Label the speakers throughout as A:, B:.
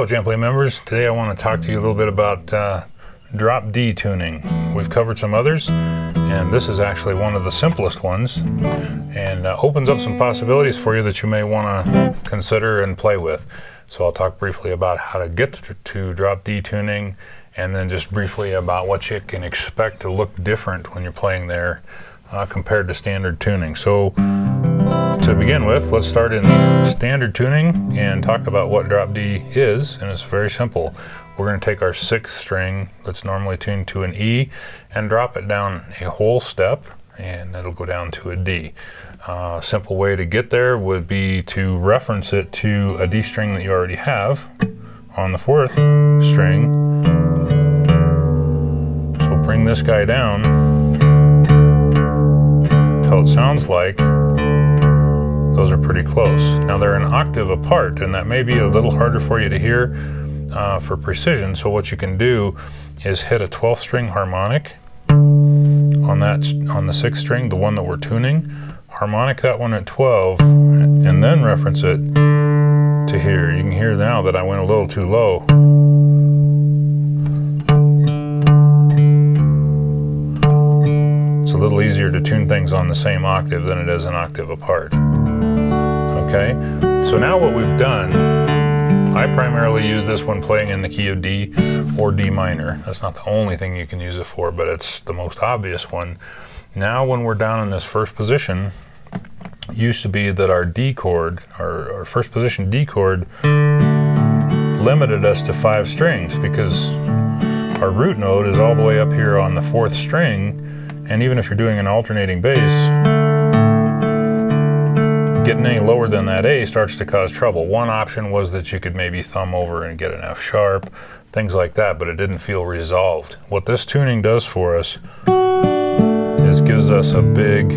A: Hello JamPlay members, today I want to talk to you a little bit about drop D tuning. We've covered some others, and this is actually one of the simplest ones, and opens up some possibilities for you that you may want to consider and play with. So I'll talk briefly about how to get to drop D tuning, and then just briefly about what you can expect to look different when you're playing there compared to standard tuning. So to begin with, let's start in standard tuning and talk about what drop D is, and it's very simple. We're going to take our 6th string that's normally tuned to an E and drop it down a whole step, and it'll go down to a D. Simple way to get there would be to reference it to a D string that you already have on the 4th string. So bring this guy down till it sounds like those are pretty close. Now they're an octave apart, and that may be a little harder for you to hear for precision. So what you can do is hit a 12th string harmonic on the 6th string, the one that we're tuning. Harmonic that one at 12, and then reference it to here. You can hear now that I went a little too low. It's a little easier to tune things on the same octave than it is an octave apart. Okay, so now what we've done, I primarily use this when playing in the key of D or D minor. That's not the only thing you can use it for, but it's the most obvious one. Now when we're down in this first position, it used to be that our D chord, our first position D chord, limited us to 5 strings because our root note is all the way up here on the 4th string, and even if you're doing an alternating bass, getting any lower than that A starts to cause trouble. One option was that you could maybe thumb over and get an F sharp, things like that, but it didn't feel resolved. What this tuning does for us is gives us a big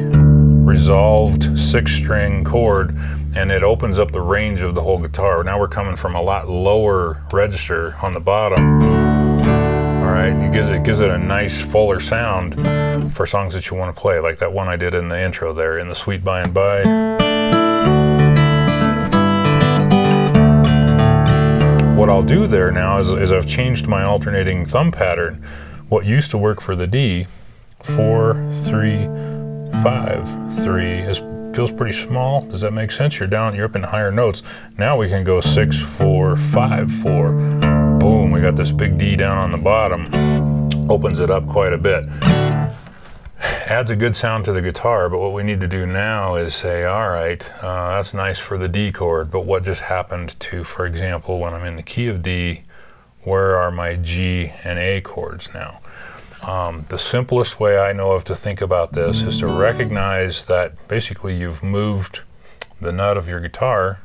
A: resolved 6th string chord, and it opens up the range of the whole guitar. Now we're coming from a lot lower register on the bottom. All right, it gives it a nice fuller sound for songs that you want to play, like that one I did in the intro there, in the Sweet By and By. What I'll do there now is I've changed my alternating thumb pattern. What used to work for the D, 4, 3, 5, 3, feels pretty small. Does that make sense? You're up in higher notes. Now we can go 6, 4, 5, 4. Boom, we got this big D down on the bottom. Opens it up quite a bit. Adds a good sound to the guitar, but what we need to do now is say, all right, that's nice for the D chord, but what just happened to, for example, when I'm in the key of D, where are my G and A chords now? The simplest way I know of to think about this is to recognize that basically you've moved the nut of your guitar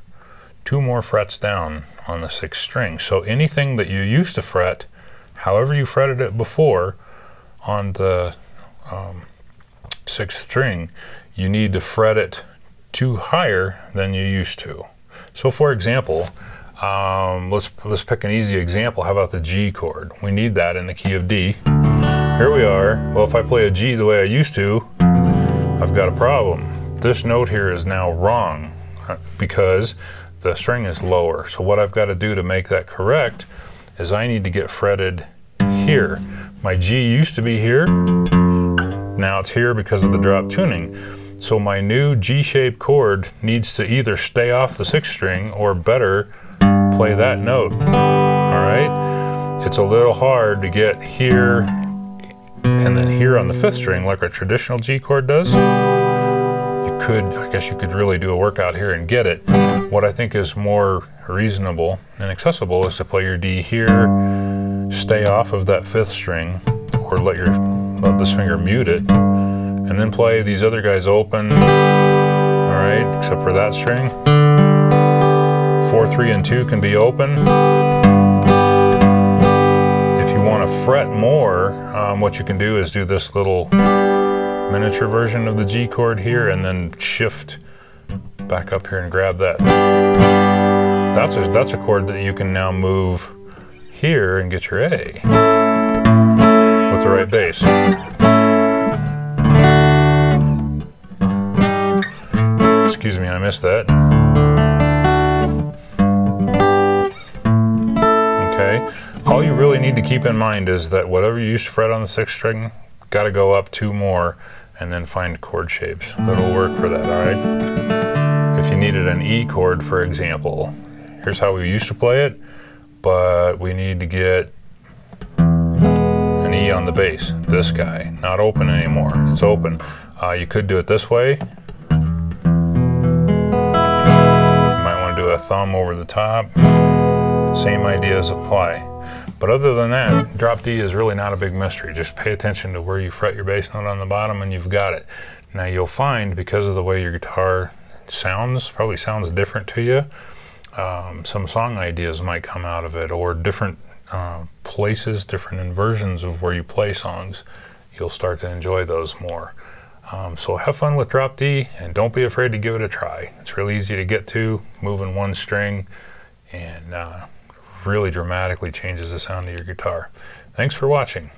A: 2 more frets down on the 6th string. So anything that you used to fret, however you fretted it before on the 6th string, you need to fret it 2 higher than you used to. So for example, let's pick an easy example. How about the G chord? We need that in the key of D. Here we are. Well, if I play a G the way I used to, I've got a problem. This note here is now wrong because the string is lower. So what I've got to do to make that correct is I need to get fretted here. My G used to be here. Now it's here because of the drop tuning. So my new G-shaped chord needs to either stay off the 6th string or better play that note. All right? It's a little hard to get here and then here on the 5th string like a traditional G chord does. I guess you could really do a workout here and get it. What I think is more reasonable and accessible is to play your D here, stay off of that 5th string, or let this finger mute it, and then play these other guys open, all right, except for that string. 4, 3, and 2 can be open. If you want to fret more, what you can do is do this little miniature version of the G chord here, and then shift back up here and grab that. That's a chord that you can now move here and get your A with the right bass. Excuse me, I missed that. All you really need to keep in mind is that whatever you used to fret on the 6th string, got to go up 2 more and then find chord shapes. That'll work for that, all right? If you needed an E chord, for example, here's how we used to play it, but we need to get an E on the bass. This guy, not open anymore. It's open. You could do it this way. You might want to do a thumb over the top. Same ideas apply. But other than that, drop D is really not a big mystery. Just pay attention to where you fret your bass note on the bottom and you've got it. Now you'll find, because of the way your guitar sounds, probably sounds different to you, some song ideas might come out of it, or different places, different inversions of where you play songs. You'll start to enjoy those more. So have fun with drop D, and don't be afraid to give it a try. It's really easy to get to, moving 1 string, and really dramatically changes the sound of your guitar. Thanks for watching.